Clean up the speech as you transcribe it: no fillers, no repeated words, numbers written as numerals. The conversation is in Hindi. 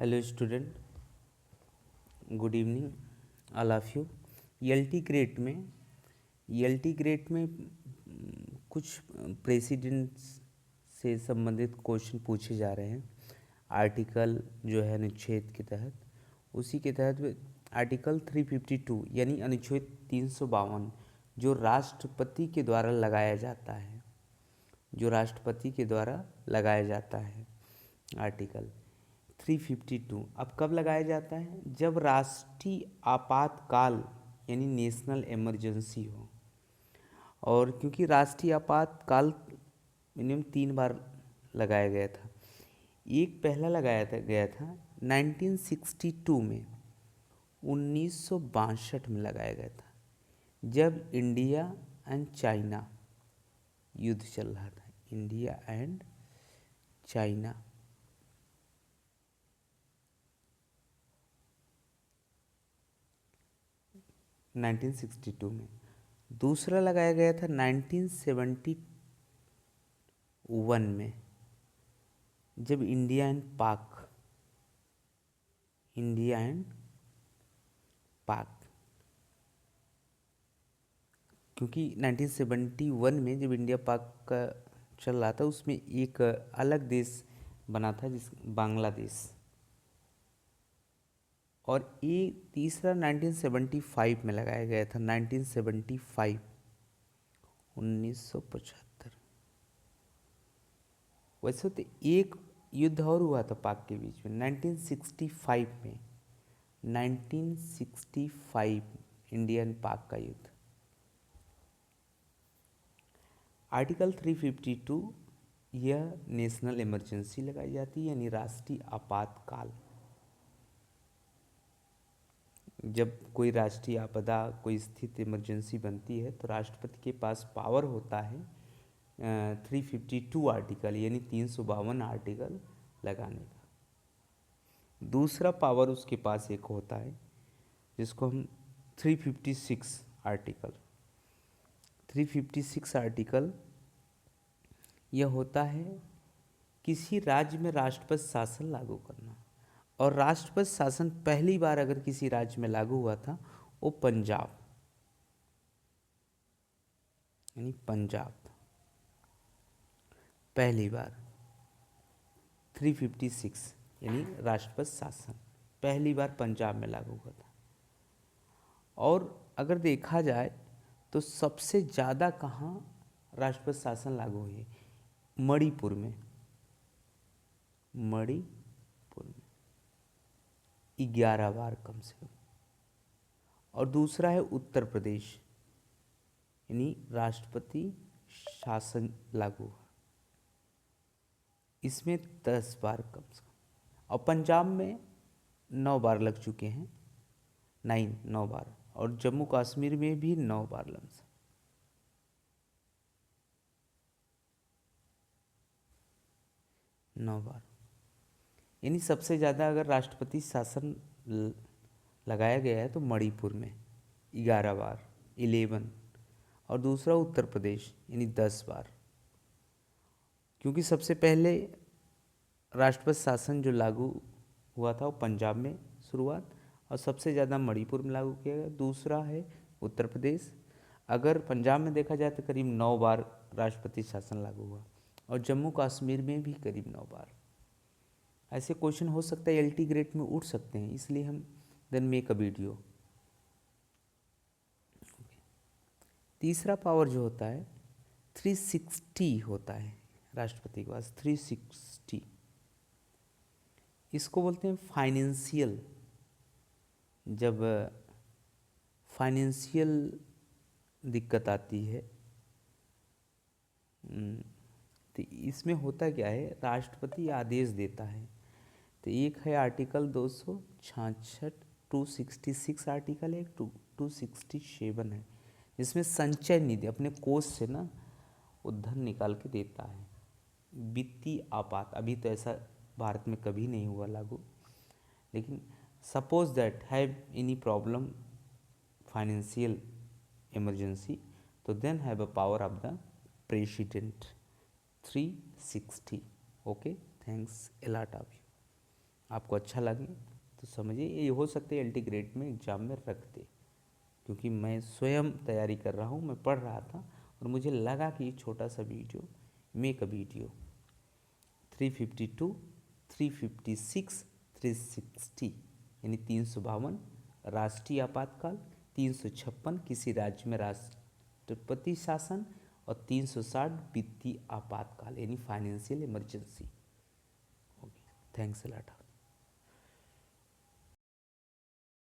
Hello student, good evening all of you. ELT grade में कुछ प्रेसिडेंट्स से संबंधित क्वेश्चन पूछे जा रहे हैं। आर्टिकल जो है अनुच्छेद के तहत, उसी के तहत आर्टिकल 352 यानी अनुच्छेद 352 जो राष्ट्रपति के द्वारा लगाया जाता है, आर्टिकल 352 अब कब लगाया जाता है? जब राष्ट्रीय आपातकाल यानी नेशनल इमरजेंसी हो। और क्योंकि राष्ट्रीय आपातकाल मिनिमम 3 बार लगाया गया था। एक पहला गया था 1962 में, 1962 में लगाया गया था, जब इंडिया एंड चाइना युद्ध चल रहा था। इंडिया एंड चाइना 1962 में। दूसरा लगाया गया था 1971 में, जब इंडिया एंड पाक, क्योंकि 1971 में जब इंडिया पाक का चल रहा था, उसमें एक अलग देश बना था बांग्लादेश। और ये तीसरा 1975 में लगाया गया था, 1975। वैसे तो एक युद्ध और हुआ था पाक के बीच में 1965 में, 1965 इंडियन पाक का युद्ध। आर्टिकल 352 यह नेशनल इमरजेंसी लगाई जाती है, यानी राष्ट्रीय आपातकाल। जब कोई राष्ट्रीय आपदा, कोई स्थिति इमरजेंसी बनती है, तो राष्ट्रपति के पास पावर होता है 352 आर्टिकल यानी 352 आर्टिकल लगाने का। दूसरा पावर उसके पास एक होता है जिसको हम 356 आर्टिकल यह होता है किसी राज्य में राष्ट्रपति शासन लागू करना। और राष्ट्रपति शासन पहली बार अगर किसी राज्य में लागू हुआ था, वो पंजाब था पहली बार। 356 यानी राष्ट्रपति शासन पहली बार पंजाब में लागू हुआ था। और अगर देखा जाए तो सबसे ज़्यादा कहाँ राष्ट्रपति शासन लागू हुई है? मणिपुर में 11 बार कम से कम। और दूसरा है उत्तर प्रदेश, यानी राष्ट्रपति शासन लागू हुआ, इसमें 10 बार कम से कम। और पंजाब में 9 बार लग चुके हैं, 9 बार। और जम्मू कश्मीर में भी 9 बार लमसम। यानी सबसे ज़्यादा अगर राष्ट्रपति शासन लगाया गया है तो मणिपुर में 11 बार, 11। और दूसरा उत्तर प्रदेश यानी 10 बार, क्योंकि सबसे पहले राष्ट्रपति शासन जो लागू हुआ था वो पंजाब में शुरुआत, और सबसे ज़्यादा मणिपुर में लागू किया गया। दूसरा है उत्तर प्रदेश। अगर पंजाब में देखा जाए तो करीब 9 बार राष्ट्रपति शासन लागू हुआ, और जम्मू कश्मीर में भी करीब 9 बार। ऐसे क्वेश्चन हो सकता है LT ग्रेड में उठ सकते हैं, इसलिए हम देन मेक अ वीडियो। तीसरा पावर जो होता है 360 होता है राष्ट्रपति के पास, 360। इसको बोलते हैं फाइनेंशियल। जब फाइनेंशियल दिक्कत आती है तो इसमें होता क्या है, राष्ट्रपति आदेश देता है। तो एक है आर्टिकल 266, 266 आर्टिकल है, 267 है, जिसमें संचय निधि अपने कोष से ना वो धन निकाल के देता है। वित्तीय आपात, अभी तो ऐसा भारत में कभी नहीं हुआ लागू, लेकिन suppose that have any problem financial emergency, तो then have a power of the president 360। Okay, thanks a lot of you. आपको अच्छा लगे तो समझिए ये हो सकता है एलटी ग्रेड में एग्ज़ाम में रख दे, क्योंकि मैं स्वयं तैयारी कर रहा हूँ, मैं पढ़ रहा था और मुझे लगा कि ये छोटा सा वीडियो, मेक अ वीडियो 352, 356, 360 यानी 352 राष्ट्रीय आपातकाल, 356 किसी राज्य में राष्ट्रपति शासन और 360 वित्तीय आपातकाल यानी financial emergency. Okay, thanks a lot.